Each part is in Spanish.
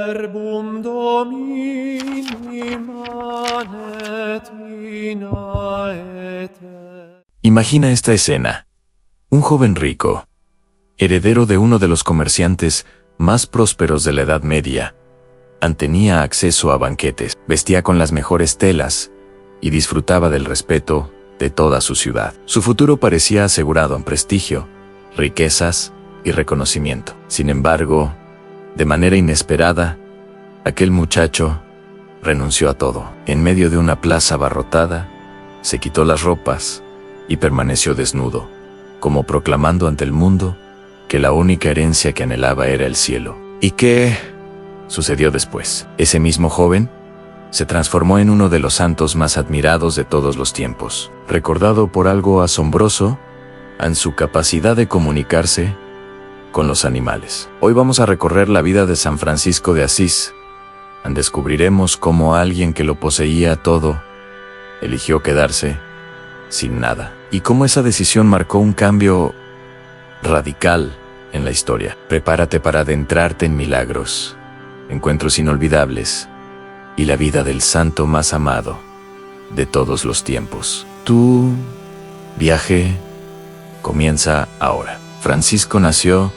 Verbum Domini manet ina ete. Imagina esta escena. Un joven rico, heredero de uno de los comerciantes más prósperos de la Edad Media, tenía acceso a banquetes, vestía con las mejores telas y disfrutaba del respeto de toda su ciudad. Su futuro parecía asegurado en prestigio, riquezas y reconocimiento. Sin embargo, de manera inesperada, aquel muchacho renunció a todo. En medio de una plaza abarrotada, se quitó las ropas y permaneció desnudo, como proclamando ante el mundo que la única herencia que anhelaba era el cielo. ¿Y qué sucedió después? Ese mismo joven se transformó en uno de los santos más admirados de todos los tiempos, recordado por algo asombroso en su capacidad de comunicarse con los animales. Hoy vamos a recorrer la vida de San Francisco de Asís. Descubriremos cómo alguien que lo poseía todo eligió quedarse sin nada, y cómo esa decisión marcó un cambio radical en la historia. Prepárate para adentrarte en milagros, encuentros inolvidables y la vida del santo más amado de todos los tiempos. Tu viaje comienza ahora. Francisco nació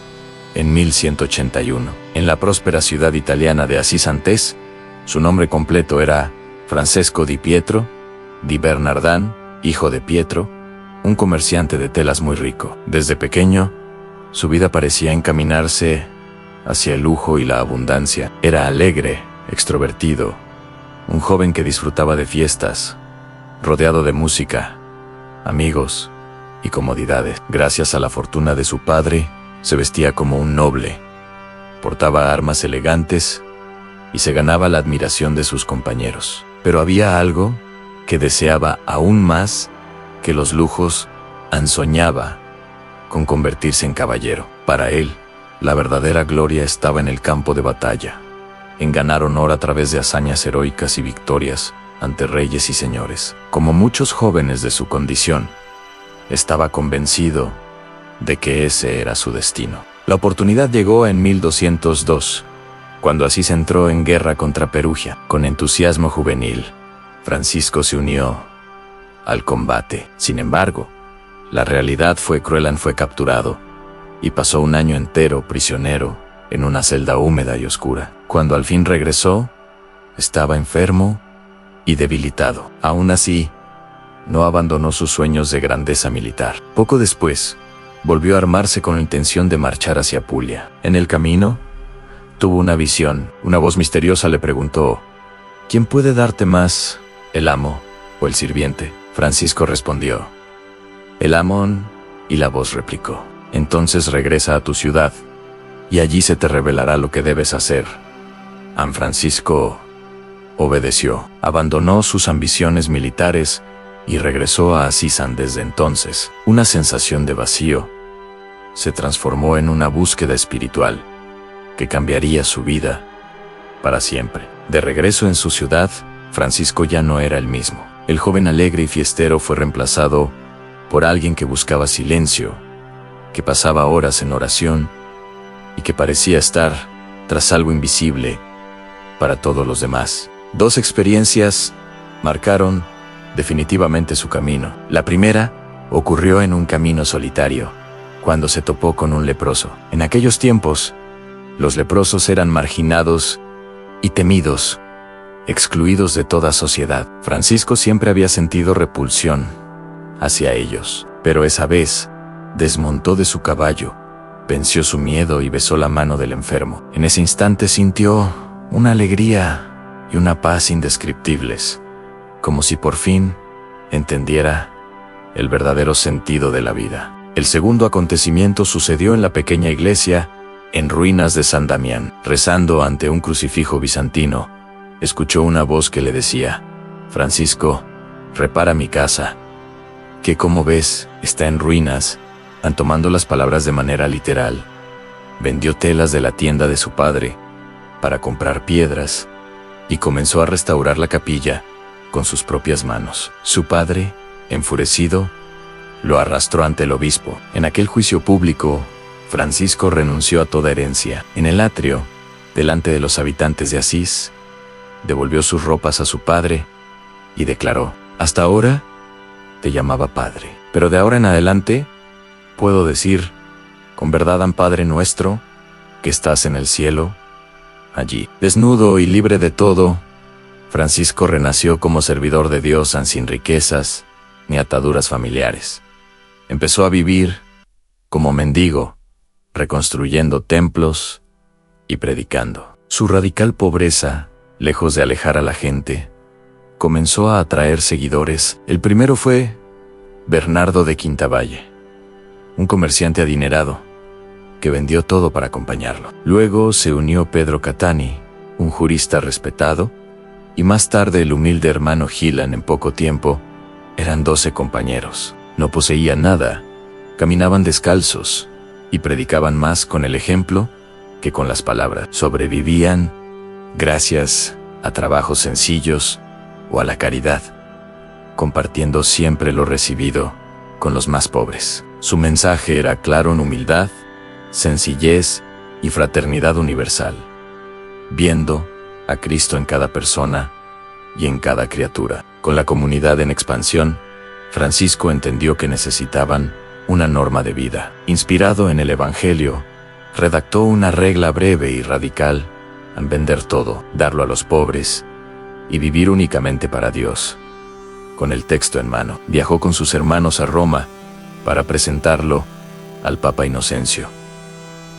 en 1181 en la próspera ciudad italiana de Asís Antés. Su nombre completo era Francesco di Pietro di Bernardán, hijo de Pietro, un comerciante de telas muy rico. Desde pequeño, su vida parecía encaminarse hacia el lujo y la abundancia. Era alegre, extrovertido, un joven que disfrutaba de fiestas, rodeado de música, amigos y comodidades. Gracias a la fortuna de su padre, se vestía como un noble, portaba armas elegantes y se ganaba la admiración de sus compañeros. Pero había algo que deseaba aún más que los lujos. Soñaba con convertirse en caballero. Para él, la verdadera gloria estaba en el campo de batalla, en ganar honor a través de hazañas heroicas y victorias ante reyes y señores. Como muchos jóvenes de su condición, estaba convencido de que ese era su destino. La oportunidad llegó en 1202, cuando Asís entró en guerra contra Perugia. Con entusiasmo juvenil, Francisco se unió al combate. Sin embargo, la realidad fue cruel. Fue capturado y pasó un año entero prisionero en una celda húmeda y oscura. Cuando al fin regresó, estaba enfermo y debilitado. Aún así, no abandonó sus sueños de grandeza militar. Poco después, volvió a armarse con la intención de marchar hacia Apulia. En el camino, tuvo una visión. Una voz misteriosa le preguntó: ¿quién puede darte más, el amo o el sirviente? Francisco respondió: el Amón, y la voz replicó: entonces regresa a tu ciudad, y allí se te revelará lo que debes hacer. Francisco obedeció, abandonó sus ambiciones militares y regresó a Asís. Desde entonces, una sensación de vacío se transformó en una búsqueda espiritual que cambiaría su vida para siempre. De regreso en su ciudad, Francisco ya no era el mismo. El joven alegre y fiestero fue reemplazado por alguien que buscaba silencio, que pasaba horas en oración y que parecía estar tras algo invisible para todos los demás. Dos experiencias marcaron definitivamente su camino. La primera ocurrió en un camino solitario, cuando se topó con un leproso. En aquellos tiempos, los leprosos eran marginados y temidos, excluidos de toda sociedad. Francisco siempre había sentido repulsión hacia ellos, pero esa vez desmontó de su caballo, venció su miedo y besó la mano del enfermo. En ese instante sintió una alegría y una paz indescriptibles, como si por fin entendiera el verdadero sentido de la vida. El segundo acontecimiento sucedió en la pequeña iglesia en ruinas de San Damián. Rezando ante un crucifijo bizantino, escuchó una voz que le decía: Francisco, repara mi casa, que como ves, está en ruinas. Tomando las palabras de manera literal, vendió telas de la tienda de su padre para comprar piedras y comenzó a restaurar la capilla con sus propias manos. Su padre, enfurecido, lo arrastró ante el obispo. En aquel juicio público, Francisco renunció a toda herencia. En el atrio delante de los habitantes de Asís, devolvió sus ropas a su padre y declaró: hasta ahora te llamaba Padre, pero de ahora en adelante puedo decir con verdad: Padre nuestro, que estás en el cielo. Allí, desnudo y libre de todo, Francisco renació como servidor de Dios sin riquezas ni ataduras familiares. Empezó a vivir como mendigo, reconstruyendo templos y predicando. Su radical pobreza, lejos de alejar a la gente, comenzó a atraer seguidores. El primero fue Bernardo de Quintavalle, un comerciante adinerado que vendió todo para acompañarlo. Luego se unió Pedro Catani, un jurista respetado, y más tarde el humilde hermano Gilan. En poco tiempo eran 12 compañeros. No poseían nada, caminaban descalzos y predicaban más con el ejemplo que con las palabras. Sobrevivían gracias a trabajos sencillos o a la caridad, compartiendo siempre lo recibido con los más pobres. Su mensaje era claro en humildad, sencillez y fraternidad universal, viendo a Cristo en cada persona y en cada criatura. Con la comunidad en expansión, Francisco entendió que necesitaban una norma de vida. Inspirado en el Evangelio, redactó una regla breve y radical: vender todo, darlo a los pobres y vivir únicamente para Dios. Con el texto en mano, viajó con sus hermanos a Roma para presentarlo al Papa Inocencio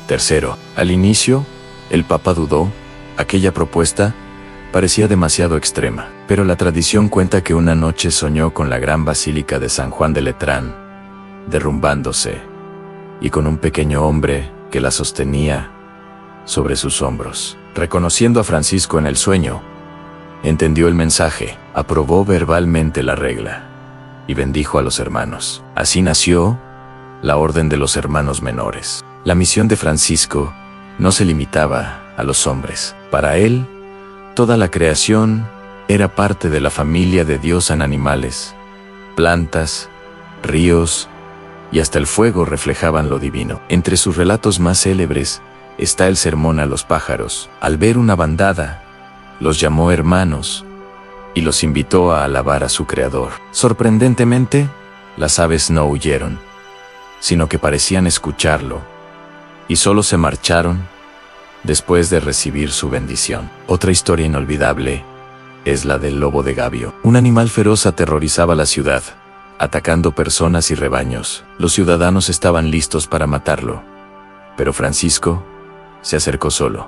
III. Al inicio, el Papa dudó. Aquella propuesta parecía demasiado extrema, pero la tradición cuenta que una noche soñó con la gran basílica de San Juan de Letrán derrumbándose y con un pequeño hombre que la sostenía sobre sus hombros. Reconociendo a Francisco en el sueño, entendió el mensaje, aprobó verbalmente la regla y bendijo a los hermanos. Así nació la Orden de los Hermanos Menores. La misión de Francisco no se limitaba a los hombres. Para él, toda la creación era parte de la familia de Dios. En animales, plantas, ríos y hasta el fuego reflejaban lo divino. Entre sus relatos más célebres está el sermón a los pájaros. Al ver una bandada, los llamó hermanos y los invitó a alabar a su Creador. Sorprendentemente, las aves no huyeron, sino que parecían escucharlo, y solo se marcharon después de recibir su bendición. Otra historia inolvidable es la del lobo de Gabio. Un animal feroz aterrorizaba la ciudad, atacando personas y rebaños. Los ciudadanos estaban listos para matarlo, pero Francisco se acercó solo,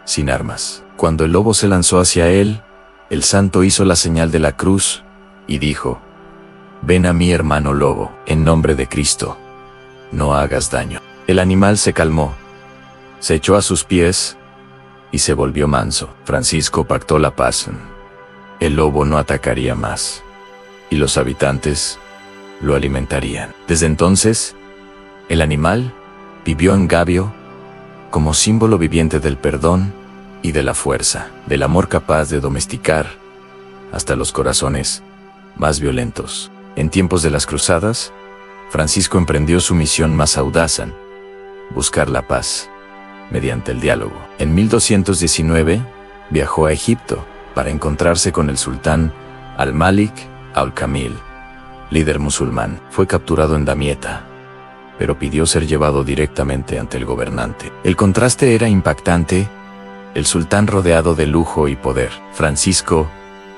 sin armas. Cuando el lobo se lanzó hacia él, el santo hizo la señal de la cruz y dijo: «Ven a mí, hermano lobo, en nombre de Cristo, no hagas daño». El animal se calmó, se echó a sus pies y se volvió manso. Francisco pactó la paz. El lobo no atacaría más, y los habitantes lo alimentarían. Desde entonces, el animal vivió en Gabio como símbolo viviente del perdón y de la fuerza, del amor capaz de domesticar hasta los corazones más violentos. En tiempos de las cruzadas, Francisco emprendió su misión más audaz: buscar la paz mediante el diálogo. En 1219 viajó a Egipto para encontrarse con el sultán Al-Malik Al-Kamil, líder musulmán. Fue capturado en Damieta, pero pidió ser llevado directamente ante el gobernante. El contraste era impactante: el sultán rodeado de lujo y poder, Francisco,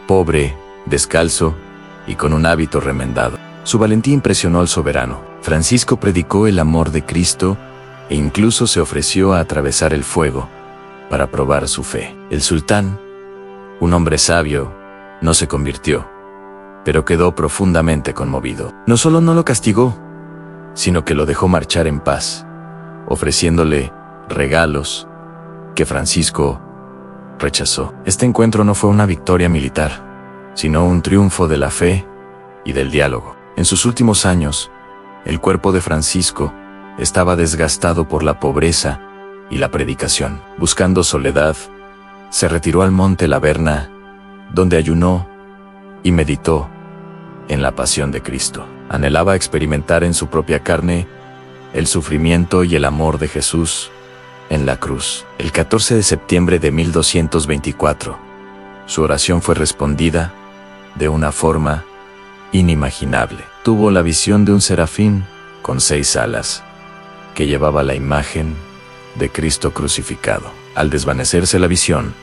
pobre, descalzo y con un hábito remendado. Su valentía impresionó al soberano. Francisco predicó el amor de Cristo e incluso se ofreció a atravesar el fuego para probar su fe. El sultán, un hombre sabio, no se convirtió, pero quedó profundamente conmovido. No solo no lo castigó, sino que lo dejó marchar en paz, ofreciéndole regalos que Francisco rechazó. Este encuentro no fue una victoria militar, sino un triunfo de la fe y del diálogo. En sus últimos años, el cuerpo de Francisco estaba desgastado por la pobreza y la predicación. Buscando soledad, se retiró al monte Laverna, donde ayunó y meditó en la pasión de Cristo. Anhelaba experimentar en su propia carne el sufrimiento y el amor de Jesús, en la cruz. El 14 de septiembre de 1224, su oración fue respondida de una forma inimaginable. Tuvo la visión de un serafín con 6 alas, que llevaba la imagen de Cristo crucificado. Al desvanecerse la visión,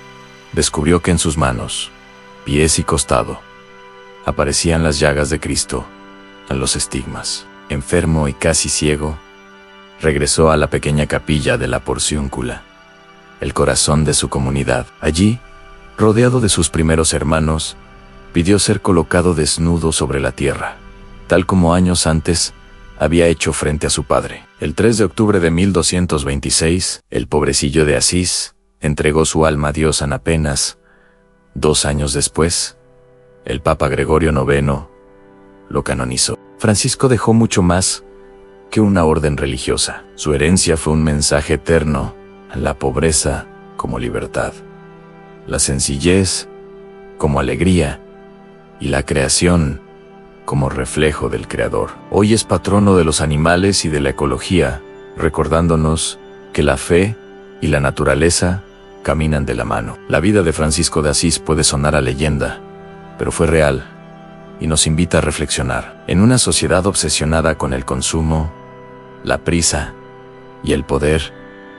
descubrió que en sus manos, pies y costado, aparecían las llagas de Cristo, en los estigmas. Enfermo y casi ciego, regresó a la pequeña capilla de la Porciúncula, el corazón de su comunidad. Allí, rodeado de sus primeros hermanos, pidió ser colocado desnudo sobre la tierra, tal como años antes había hecho frente a su padre. El 3 de octubre de 1226, el pobrecillo de Asís entregó su alma a Dios en apenas 2 años después. El Papa Gregorio IX lo canonizó. Francisco dejó mucho más que una orden religiosa. Su herencia fue un mensaje eterno, la pobreza como libertad, la sencillez como alegría y la creación como reflejo del Creador. Hoy es patrono de los animales y de la ecología, recordándonos que la fe y la naturaleza caminan de la mano. La vida de Francisco de Asís puede sonar a leyenda, pero fue real y nos invita a reflexionar. En una sociedad obsesionada con el consumo, la prisa y el poder,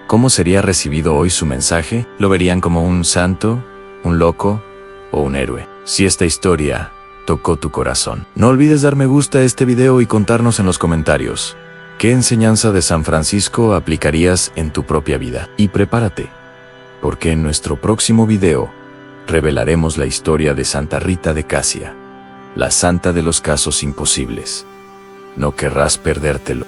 ¿cómo sería recibido hoy su mensaje? ¿Lo verían como un santo, un loco o un héroe? Si esta historia tocó tu corazón, no olvides dar me gusta a este video y contarnos en los comentarios qué enseñanza de San Francisco aplicarías en tu propia vida. Y prepárate, porque en nuestro próximo video revelaremos la historia de Santa Rita de Casia, la santa de los casos imposibles. No querrás perdértelo.